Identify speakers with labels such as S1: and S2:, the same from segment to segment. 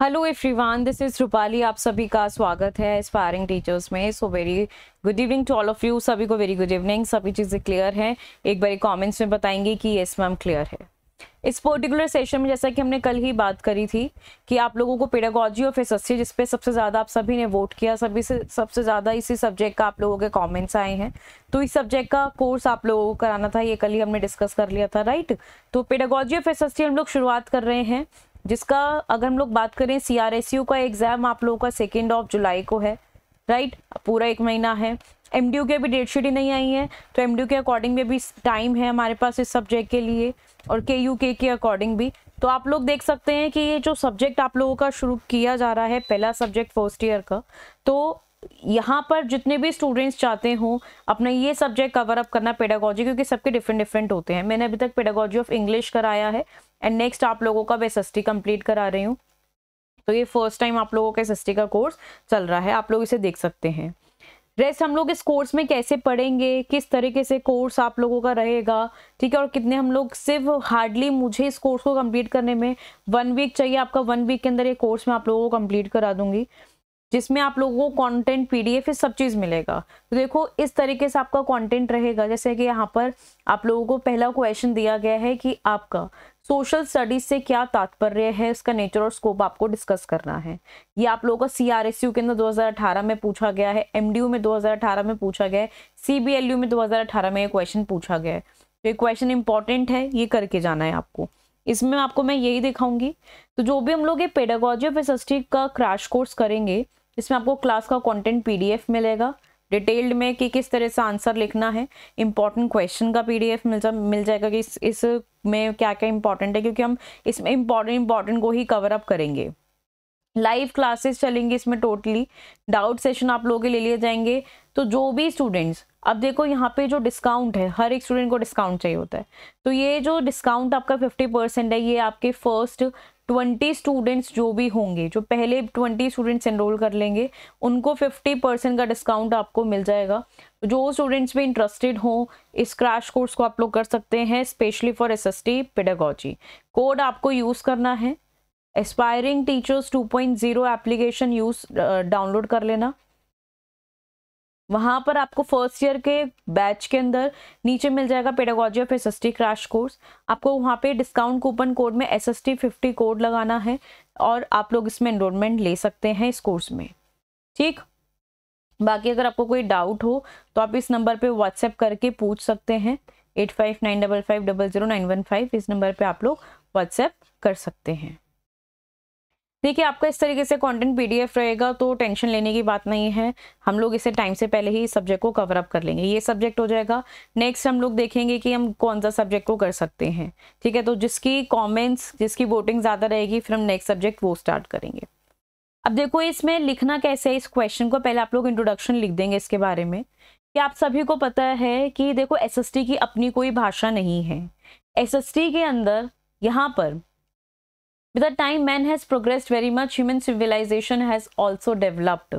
S1: Hello everyone, this is Rupali. आप सभी का स्वागत है एस्पायरिंग टीचर्स में। So very good evening to all of you. सभी को वेरी गुड इवनिंग। सभी चीज़ें क्लियर हैं? एक बार कमेंट्स में बताएंगे कि यस मैम क्लियर है। इस पर्टिकुलर सेशन में जैसा कि हमने कल ही बात करी थी कि आप लोगों को पेडागोजी ऑफ एसएसटी, जिस पे सबसे ज़्यादा आप सभी ने वोट किया, सभी से सबसे ज़्यादा इसी सब्जेक्ट का आप लोगों के कमेंट्स आए हैं, तो इस सब्जेक्ट का कोर्स आप लोगों को कराना था। ये कल ही हमने डिस्कस कर लिया था, राइट। तो पेडागोजी ऑफ एसएसटी हम लोग शुरुआत कर रहे हैं, जिसका अगर हम लोग बात करें सीआरएसयू का एग्जाम आप लोगों का 2 जुलाई को है, राइट। पूरा 1 महीना है। एमडीयू की अभी डेट शीट ही नहीं आई है, तो एमडीयू के अकॉर्डिंग भी अभी टाइम है हमारे पास इस सब्जेक्ट के लिए, और केयूके के अकॉर्डिंग भी। तो आप लोग देख सकते हैं कि ये जो सब्जेक्ट आप लोगों का शुरू किया जा रहा है, पहला सब्जेक्ट फर्स्ट ईयर का, तो यहाँ पर जितने भी स्टूडेंट्स चाहते हो अपना ये सब्जेक्ट कवर अप करना पेडागोजी, क्योंकि सबके डिफरेंट डिफरेंट होते हैं। मैंने अभी तक पेडागोजी ऑफ इंग्लिश कराया है एंड नेक्स्ट आप लोगों का एसएसटी कंप्लीट करा रही हूँ। तो ये फर्स्ट टाइम आप लोगों का एसएसटी का कोर्स चल रहा है, आप लोग इसे देख सकते हैं। रेस्ट हम लोग इस कोर्स में कैसे पढ़ेंगे, किस तरीके से कोर्स आप लोगों का रहेगा, ठीक है, और कितने हम लोग सिर्फ हार्डली मुझे इस कोर्स को कंप्लीट करने में 1 वीक चाहिए। आपका 1 वीक के अंदर ये कोर्स मैं आप लोगों को कंप्लीट करा दूंगी, जिसमें आप लोगों को कंटेंट पीडीएफ ये सब चीज़ मिलेगा। तो देखो इस तरीके से आपका कंटेंट रहेगा। जैसे कि यहाँ पर आप लोगों को पहला क्वेश्चन दिया गया है कि आपका सोशल स्टडीज से क्या तात्पर्य है, इसका नेचर और स्कोप आपको डिस्कस करना है। ये आप लोगों का सीआरएसयू के अंदर 2018 में पूछा गया है, एमडीयू में 2018 में पूछा गया है, सीबीएलयू में 2018 में ये क्वेश्चन पूछा गया है। तो ये क्वेश्चन इंपॉर्टेंट है, ये करके जाना है आपको। इसमें आपको मैं यही दिखाऊंगी। तो जो भी हम लोग ये पेडागोजी ऑफ एसएसटी का क्रैश कोर्स करेंगे, इसमें आपको क्लास का कंटेंट पीडीएफ मिलेगा डिटेल्ड में कि किस तरह से आंसर लिखना है। इंपॉर्टेंट क्वेश्चन का पीडीएफ मिल जाएगा कि इस में क्या क्या इंपॉर्टेंट है, क्योंकि हम इसमें इंपॉर्टेंट को ही कवर अप करेंगे। लाइव क्लासेस चलेंगे इसमें, टोटली डाउट सेशन आप लोगों के ले लिए जाएंगे। तो जो भी स्टूडेंट्स, अब देखो यहाँ पे जो डिस्काउंट है, हर एक स्टूडेंट को डिस्काउंट चाहिए होता है, तो ये जो डिस्काउंट आपका 50% है, ये आपके फर्स्ट 20 स्टूडेंट्स जो भी होंगे, जो पहले 20 स्टूडेंट्स एनरोल कर लेंगे, उनको 50% का डिस्काउंट आपको मिल जाएगा। जो स्टूडेंट्स भी इंटरेस्टेड हो इस क्रैश कोर्स को आप लोग कर सकते हैं, specially for SST pedagogy. Code आपको यूज़ करना है एस्पायरिंग टीचर्स 2.0 एप्लीकेशन डाउनलोड कर लेना। वहां पर आपको फर्स्ट ईयर के बैच के अंदर नीचे मिल जाएगा pedagogy of SST crash course. आपको वहां पे डिस्काउंट कूपन कोड में SST 50 कोड लगाना है और आप लोग इसमें एनरोलमेंट ले सकते हैं इस कोर्स में, ठीक। बाकी अगर आपको कोई डाउट हो तो आप इस नंबर पे व्हाट्सएप करके पूछ सकते हैं, 8595500915। इस नंबर पे आप लोग व्हाट्सएप कर सकते हैं। देखिए आपका इस तरीके से कंटेंट पीडीएफ रहेगा, तो टेंशन लेने की बात नहीं है। हम लोग इसे टाइम से पहले ही सब्जेक्ट को कवर अप कर लेंगे। ये सब्जेक्ट हो जाएगा। नेक्स्ट हम लोग देखेंगे कि हम कौन सा सब्जेक्ट को कर सकते हैं, ठीक है। तो जिसकी कमेंट्स, जिसकी वोटिंग ज़्यादा रहेगी, फिर हम नेक्स्ट सब्जेक्ट वो स्टार्ट करेंगे। अब देखो इसमें लिखना कैसे है, इस क्वेश्चन को पहले आप लोग इंट्रोडक्शन लिख देंगे इसके बारे में, कि आप सभी को पता है कि देखो एसएसटी की अपनी कोई भाषा नहीं है। एसएसटी के अंदर यहाँ पर with the time man has progressed very much, human civilization has also developed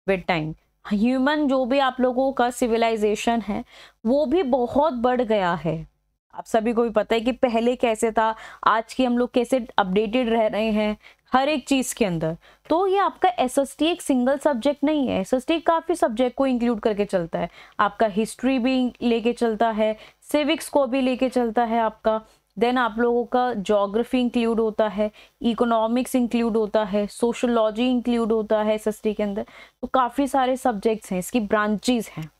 S1: with time। Human जो भी आप लोगों का सिविलाइजेशन है वो भी बहुत बढ़ गया है। आप सभी को भी पता है कि पहले कैसे था, आज की हम लोग कैसे अपडेटेड रह रहे हैं हर एक चीज के अंदर। तो ये आपका एसएसटी एक सिंगल सब्जेक्ट नहीं है, एसएसटी काफी सब्जेक्ट को इंक्लूड करके चलता है। आपका हिस्ट्री भी लेके चलता है, सिविक्स को भी लेके चलता है आपका, देन आप लोगों का ज्योग्राफी इंक्लूड होता है, इकोनॉमिक्स इंक्लूड होता है, सोशोलॉजी इंक्लूड होता है एसएसटी के अंदर। तो काफ़ी सारे सब्जेक्ट्स हैं, इसकी ब्रांचेस हैं,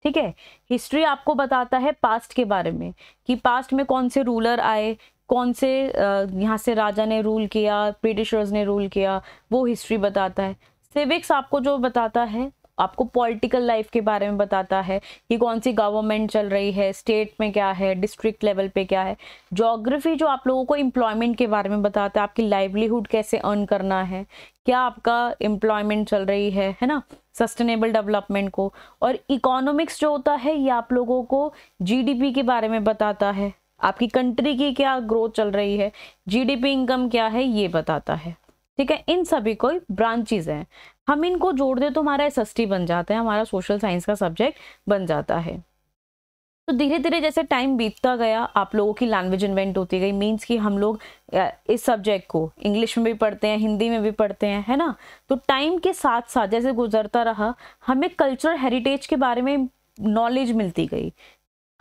S1: ठीक है। हिस्ट्री आपको बताता है पास्ट के बारे में, कि पास्ट में कौन से रूलर आए, कौन से यहाँ से राजा ने रूल किया, ब्रिटिशर्स ने रूल किया, वो हिस्ट्री बताता है। सिविक्स आपको जो बताता है, आपको पॉलिटिकल लाइफ के बारे में बताता है कि कौन सी गवर्नमेंट चल रही है, स्टेट में क्या है, डिस्ट्रिक्ट लेवल पे क्या है। ज्योग्राफी जो आप लोगों को एम्प्लॉयमेंट के बारे में बताता है, आपकी लाइवलीहुड कैसे अर्न करना है, क्या आपका एम्प्लॉयमेंट चल रही है ना, सस्टेनेबल डेवलपमेंट को। और इकोनॉमिक्स जो होता है ये आप लोगों को जीडीपी के बारे में बताता है, आपकी कंट्री की क्या ग्रोथ चल रही है, जीडीपी इनकम क्या है, ये बताता है, ठीक है। इन सभी कोई ब्रांचेज हैं, हम इनको जोड़ दे तो हमारा एसएसटी बन जाता है, हमारा सोशल साइंस का सब्जेक्ट बन जाता है। तो धीरे धीरे जैसे टाइम बीतता गया आप लोगों की लैंग्वेज इन्वेंट होती गई, मीन्स कि हम लोग इस सब्जेक्ट को इंग्लिश में भी पढ़ते हैं, हिंदी में भी पढ़ते हैं, है ना। तो टाइम के साथ साथ जैसे गुजरता रहा हमें कल्चरल हेरिटेज के बारे में नॉलेज मिलती गई।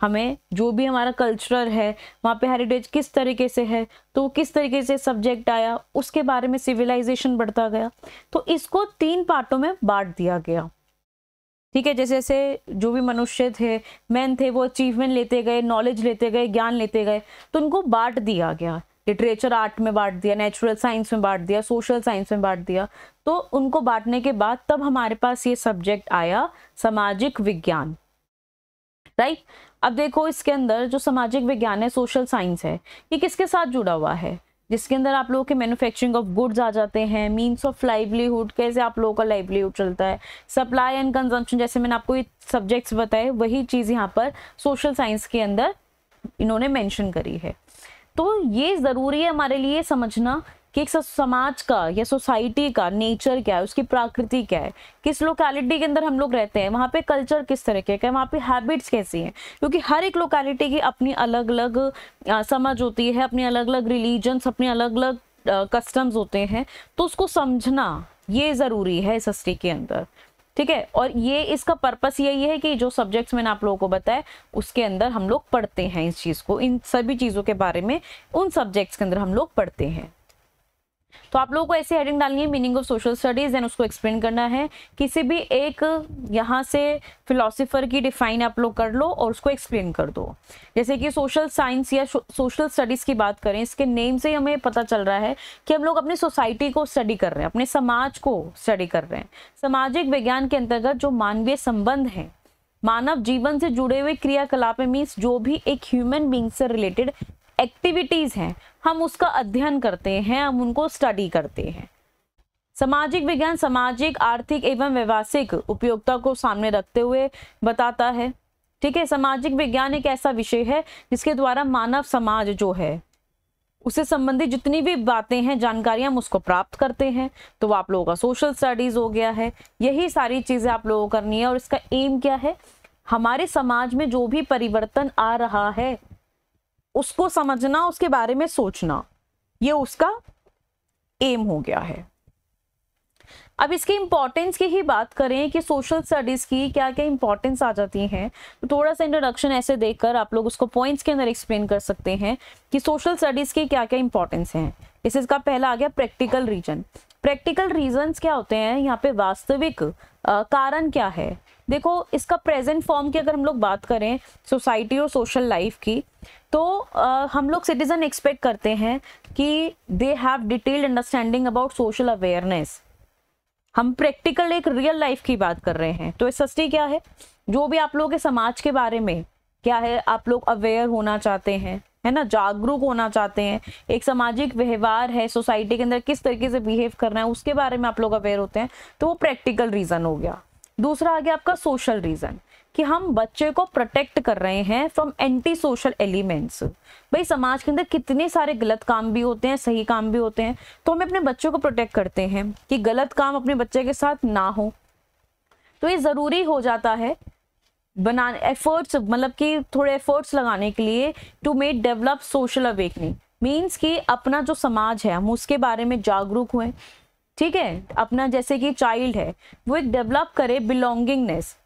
S1: हमें जो भी हमारा कल्चरल है वहाँ पे हेरिटेज किस तरीके से है, तो किस तरीके से सब्जेक्ट आया, उसके बारे में सिविलाइजेशन बढ़ता गया। तो इसको 3 पार्टों में बांट दिया गया, ठीक है। जैसे जैसे जो भी मनुष्य थे, मैन थे, वो अचीवमेंट लेते गए, नॉलेज लेते गए, ज्ञान लेते गए, तो उनको बांट दिया गया। लिटरेचर आर्ट में बांट दिया, नेचुरल साइंस में बांट दिया, सोशल साइंस में बांट दिया। तो उनको बांटने के बाद तब हमारे पास ये सब्जेक्ट आया सामाजिक विज्ञान, राइट। अब देखो इसके अंदर जो सामाजिक विज्ञान है, सोशल साइंस है, ये किसके साथ जुड़ा हुआ है, जिसके अंदर आप लोगों के मैन्युफैक्चरिंग ऑफ गुड्स आ जाते हैं, मीन्स ऑफ लाइवलीहुड, कैसे आप लोगों का लाइवलीहुड चलता है, सप्लाई एंड कंजम्पशन, जैसे मैंने आपको ये सब्जेक्ट्स बताए वही चीज़ यहाँ पर सोशल साइंस के अंदर इन्होंने मेंशन करी है। तो ये ज़रूरी है हमारे लिए समझना कि एक समाज का या सोसाइटी का नेचर क्या है, उसकी प्रकृति क्या है, किस लोकेलिटी के अंदर हम लोग रहते हैं, वहाँ पे कल्चर किस तरीके का है, वहाँ पे हैबिट्स कैसी हैं, क्योंकि हर एक लोकेलिटी की अपनी अलग अलग समझ होती है, अपनी अलग अलग रिलीजन्स, अपने अलग अलग कस्टम्स होते हैं। तो उसको समझना ये ज़रूरी है इस हिस्ट्री के अंदर, ठीक है। और ये इसका पर्पस यही है कि जो सब्जेक्ट्स मैंने आप लोगों को बताया उसके अंदर हम लोग पढ़ते हैं इस चीज़ को, इन सभी चीज़ों के बारे में उन सब्जेक्ट्स के अंदर हम लोग पढ़ते हैं। तो आप लोगों को ऐसे हेडिंग डालनी है, meaning of social studies, and उसको एक्सप्लेन करना है। किसी भी एक यहाँ से फिलोसोफर की डिफाइन आप लोग कर लो और उसको एक्सप्लेन कर दो। जैसे कि सोशल साइंस या सोशल स्टडीज की बात करें, इसके नेम से ही हमें पता चल रहा है कि हम लोग अपनी सोसाइटी को स्टडी कर रहे हैं, अपने समाज को स्टडी कर रहे हैं। सामाजिक विज्ञान के अंतर्गत जो मानवीय संबंध है, मानव जीवन से जुड़े हुए क्रियाकलाप मीन्स जो भी एक ह्यूमन बींग से रिलेटेड एक्टिविटीज हैं, हम उसका अध्ययन करते हैं, हम उनको स्टडी करते हैं। सामाजिक विज्ञान सामाजिक, आर्थिक एवं व्यवसायिक उपयोगिता को सामने रखते हुए बताता है, ठीक है। सामाजिक विज्ञान एक ऐसा विषय है जिसके द्वारा मानव समाज जो है उससे संबंधित जितनी भी बातें हैं, जानकारियां हम उसको प्राप्त करते हैं। तो वो आप लोगों का सोशल स्टडीज हो गया है। यही सारी चीजें आप लोगों को करनी है और इसका एम क्या है, हमारे समाज में जो भी परिवर्तन आ रहा है उसको समझना, उसके बारे में सोचना, ये उसका एम हो गया है। अब इसकी इंपॉर्टेंस की ही बात करें कि सोशल स्टडीज की क्या क्या इंपॉर्टेंस आ जाती हैं, तो थोड़ा सा इंट्रोडक्शन ऐसे देखकर आप लोग उसको पॉइंट्स के अंदर एक्सप्लेन कर सकते हैं कि सोशल स्टडीज की क्या क्या इंपॉर्टेंस हैं। इसका पहला आ गया प्रैक्टिकल रीजन। प्रैक्टिकल रीजंस क्या होते हैं, यहाँ पे वास्तविक कारण क्या है। देखो इसका प्रेजेंट फॉर्म की अगर हम लोग बात करें सोसाइटी और सोशल लाइफ की, तो हम लोग सिटीजन एक्सपेक्ट करते हैं कि they have detailed understanding about social awareness. हम प्रैक्टिकल एक रियल लाइफ की बात कर रहे हैं। तो सस्ती क्या है, जो भी आप लोगों के समाज के बारे में क्या है, आप लोग अवेयर होना चाहते हैं, है ना, जागरूक होना चाहते हैं, एक सामाजिक व्यवहार है, सोसाइटी के अंदर किस तरीके से बिहेव करना है उसके बारे में आप लोग अवेयर होते हैं, तो वो प्रैक्टिकल रीजन हो गया। दूसरा आ गया आपका सोशल रीजन, कि हम बच्चे को प्रोटेक्ट कर रहे हैं फ्रॉम एंटी सोशल एलिमेंट्स। भाई समाज के अंदर कितने सारे गलत काम भी होते हैं, सही काम भी होते हैं, तो हम अपने बच्चों को प्रोटेक्ट करते हैं कि गलत काम अपने बच्चे के साथ ना हो। तो ये ज़रूरी हो जाता है बनाने एफर्ट्स, मतलब कि थोड़े एफर्ट्स लगाने के लिए to make develop social awakening, means कि अपना जो समाज है हम उसके बारे में जागरूक हुए, ठीक है। अपना जैसे कि चाइल्ड है वो एक डेवलप करे बिलोंगिंगनेस,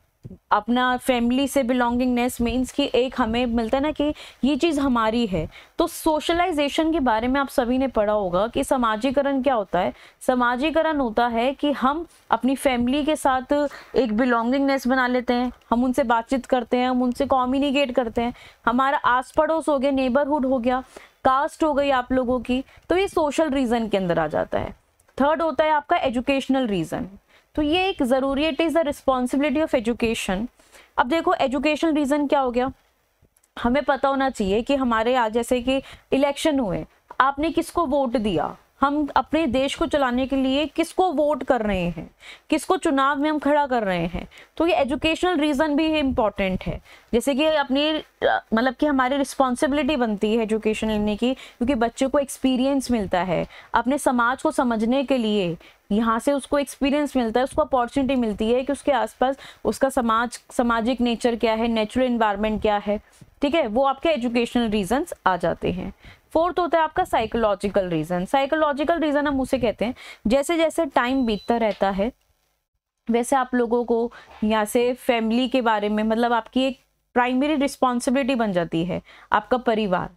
S1: अपना फैमिली से बिलोंगिंगनेस, मीन्स कि एक हमें मिलता है ना कि ये चीज़ हमारी है। तो सोशलाइजेशन के बारे में आप सभी ने पढ़ा होगा कि समाजीकरण क्या होता है। समाजीकरण होता है कि हम अपनी फैमिली के साथ एक बिलोंगिंगनेस बना लेते हैं, हम उनसे बातचीत करते हैं, हम उनसे कम्युनिकेट करते हैं। हमारा आस पड़ोस हो गया, नेबरहुड हो गया, कास्ट हो गई आप लोगों की, तो ये सोशल रीज़न के अंदर आ जाता है। थर्ड होता है आपका एजुकेशनल रीज़न, तो ये एक ज़रूरी है, it is the responsibility of education. अब देखो एजुकेशन रीज़न क्या हो गया, हमें पता होना चाहिए कि हमारे आज जैसे कि इलेक्शन हुए, आपने किसको वोट दिया, हम अपने देश को चलाने के लिए किसको वोट कर रहे हैं, किसको चुनाव में हम खड़ा कर रहे हैं। तो ये एजुकेशनल रीज़न भी इम्पॉर्टेंट है, जैसे कि अपनी मतलब कि हमारी रिस्पॉन्सिबिलिटी बनती है एजुकेशन लेने की, क्योंकि बच्चे को एक्सपीरियंस मिलता है अपने समाज को समझने के लिए। यहाँ से उसको एक्सपीरियंस मिलता है, उसको अपॉर्चुनिटी मिलती है कि उसके आसपास उसका सामाजिक नेचर क्या है, नेचुरल इन्वायरमेंट क्या है, ठीक है, वो आपके एजुकेशनल रीजंस आ जाते हैं। फोर्थ होता है आपका साइकोलॉजिकल रीज़न। साइकोलॉजिकल रीज़न हम उसे कहते हैं जैसे जैसे टाइम बीतता रहता है वैसे आप लोगों को यहाँ से फैमिली के बारे में, मतलब आपकी एक प्राइमरी रिस्पॉन्सिबिलिटी बन जाती है आपका परिवार,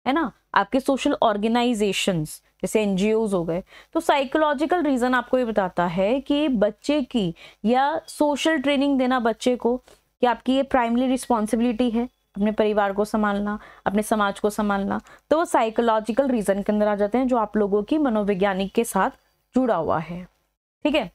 S1: है ना, आपके सोशल ऑर्गेनाइजेशंस जैसे एनजीओज हो गए। तो साइकोलॉजिकल रीज़न आपको ये बताता है कि बच्चे की या सोशल ट्रेनिंग देना बच्चे को कि आपकी ये प्राइमरी रिस्पॉन्सिबिलिटी है अपने परिवार को संभालना, अपने समाज को संभालना। तो वो साइकोलॉजिकल रीज़न के अंदर आ जाते हैं जो आप लोगों की मनोवैज्ञानिक के साथ जुड़ा हुआ है, ठीक है।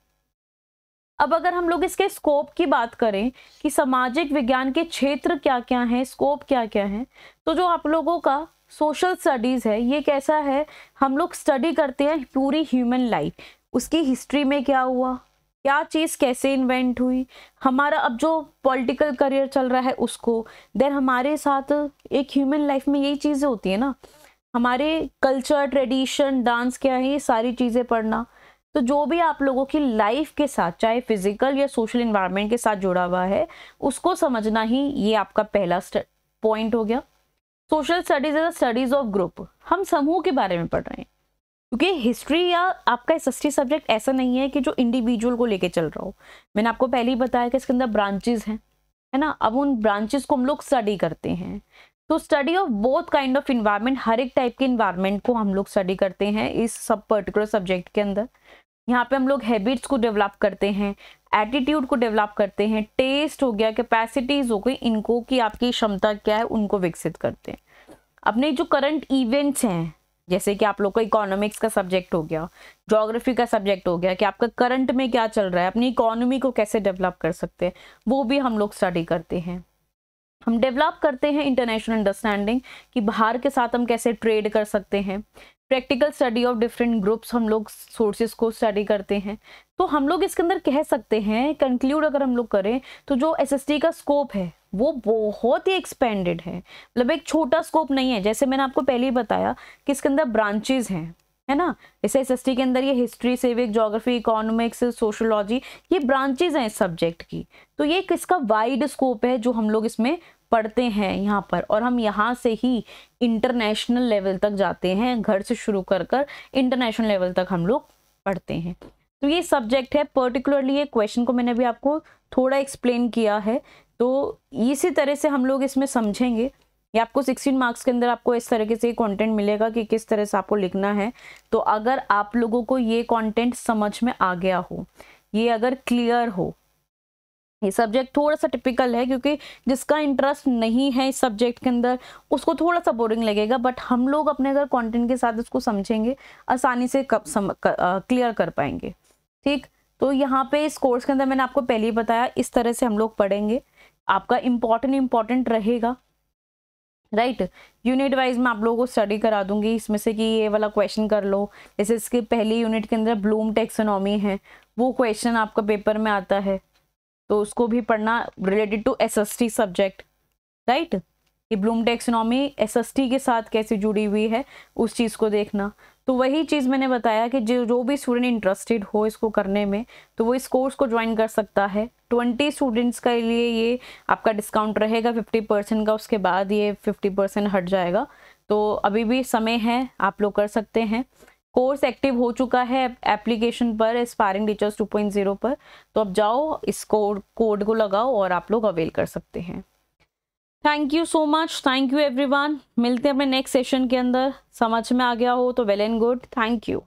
S1: अब अगर हम लोग इसके स्कोप की बात करें कि सामाजिक विज्ञान के क्षेत्र क्या क्या हैं, स्कोप क्या क्या हैं, तो जो आप लोगों का सोशल स्टडीज़ है ये कैसा है, हम लोग स्टडी करते हैं पूरी ह्यूमन लाइफ, उसकी हिस्ट्री में क्या हुआ, क्या चीज़ कैसे इन्वेंट हुई, हमारा अब जो पॉलिटिकल करियर चल रहा है उसको, देन हमारे साथ एक ह्यूमन लाइफ में यही चीज़ें होती है ना, हमारे कल्चर, ट्रेडिशन, डांस क्या है, ये सारी चीज़ें पढ़ना। तो जो भी आप लोगों की लाइफ के साथ चाहे फिजिकल या सोशल इन्वायरमेंट के साथ जुड़ा हुआ है उसको समझना ही ये आपका पहला पॉइंट हो गया। Social studies is the studies of group, हम समूह के बारे में पढ़ रहे हैं, क्योंकि हिस्ट्री या आपका एसएसटी सब्जेक्ट ऐसा नहीं है कि जो इंडिविजुअल को लेके चल रहा हो। मैंने आपको पहले ही बताया कि इसके अंदर ब्रांचेस हैं, है ना, अब उन ब्रांचेस को हम लोग स्टडी करते हैं। तो study of both kind of environment, हर एक टाइप के इन्वायरमेंट को हम लोग स्टडी करते हैं इस सब पर्टिकुलर सब्जेक्ट के अंदर। यहाँ पे हम लोग हैबिट्स को डेवलप करते हैं, एटीट्यूड को डेवलप करते हैं, टेस्ट हो गया, कैपेसिटीज हो गई, इनको कि आपकी क्षमता क्या है उनको विकसित करते हैं। अपने जो करंट इवेंट्स हैं जैसे कि आप लोग का इकोनॉमिक्स का सब्जेक्ट हो गया, ज्योग्राफी का सब्जेक्ट हो गया कि आपका करंट में क्या चल रहा है, अपनी इकोनॉमी को कैसे डेवलप कर सकते हैं, वो भी हम लोग स्टडी करते हैं। हम डेवलप करते हैं इंटरनेशनल अंडरस्टैंडिंग कि बाहर के साथ हम कैसे ट्रेड कर सकते हैं। Practical study of different groups, हम लोग सोर्सेज को स्टडी करते हैं। तो हम लोग इसके अंदर कह सकते हैं, कंक्लूड अगर हम लोग करें तो जो एसएसटी का स्कोप है वो बहुत ही एक्सपेंडेड है, मतलब एक छोटा स्कोप नहीं है। जैसे मैंने आपको पहले ही बताया कि इसके अंदर ब्रांचेज हैं, है ना, जैसे एसएसटी के अंदर ये history, civic, geography, economics, sociology, ये ब्रांचेज हैं इस सब्जेक्ट की। तो ये किसका वाइड स्कोप है जो हम लोग इसमें पढ़ते हैं यहाँ पर, और हम यहाँ से ही इंटरनेशनल लेवल तक जाते हैं, घर से शुरू कर कर इंटरनेशनल लेवल तक हम लोग पढ़ते हैं। तो ये सब्जेक्ट है, पर्टिकुलरली ये क्वेश्चन को मैंने भी आपको थोड़ा एक्सप्लेन किया है, तो इसी तरह से हम लोग इसमें समझेंगे। ये आपको 16 मार्क्स के अंदर आपको इस तरीके से कंटेंट मिलेगा कि किस तरह से आपको लिखना है। तो अगर आप लोगों को ये कंटेंट समझ में आ गया हो, ये अगर क्लियर हो, ये सब्जेक्ट थोड़ा सा टिपिकल है क्योंकि जिसका इंटरेस्ट नहीं है इस सब्जेक्ट के अंदर उसको थोड़ा सा बोरिंग लगेगा, बट हम लोग अपने अगर कंटेंट के साथ इसको समझेंगे आसानी से क्लियर कर पाएंगे, ठीक। तो यहाँ पे इस कोर्स के अंदर मैंने आपको पहले ही बताया इस तरह से हम लोग पढ़ेंगे, आपका इम्पॉर्टेंट रहेगा, राइट। यूनिट वाइज मैं आप लोगों को स्टडी करा दूंगी इसमें से कि ये वाला क्वेश्चन कर लो। जैसे इसके पहली यूनिट के अंदर ब्लूम टैक्सोनॉमी है, वो क्वेश्चन आपका पेपर में आता है, तो उसको भी पढ़ना related to SST subject, right. ये ब्लूम टैक्सोनॉमी एसएसटी के साथ कैसे जुड़ी हुई है उस चीज़ को देखना। तो वही चीज़ मैंने बताया कि जो भी स्टूडेंट इंटरेस्टेड हो इसको करने में तो वो इस कोर्स को ज्वाइन कर सकता है। 20 स्टूडेंट्स के लिए ये आपका डिस्काउंट रहेगा 50% का, उसके बाद ये 50% हट जाएगा। तो अभी भी समय है, आप लोग कर सकते हैं। कोर्स एक्टिव हो चुका है एप्लीकेशन पर, एस्पायरिंग टीचर्स 2.0 पर, तो अब जाओ इस कोड को लगाओ और आप लोग अवेल कर सकते हैं। Thank you so much, thank you everyone. मिलते हैं अपने नेक्स्ट सेशन के अंदर। समझ में आ गया हो तो well and good, thank you.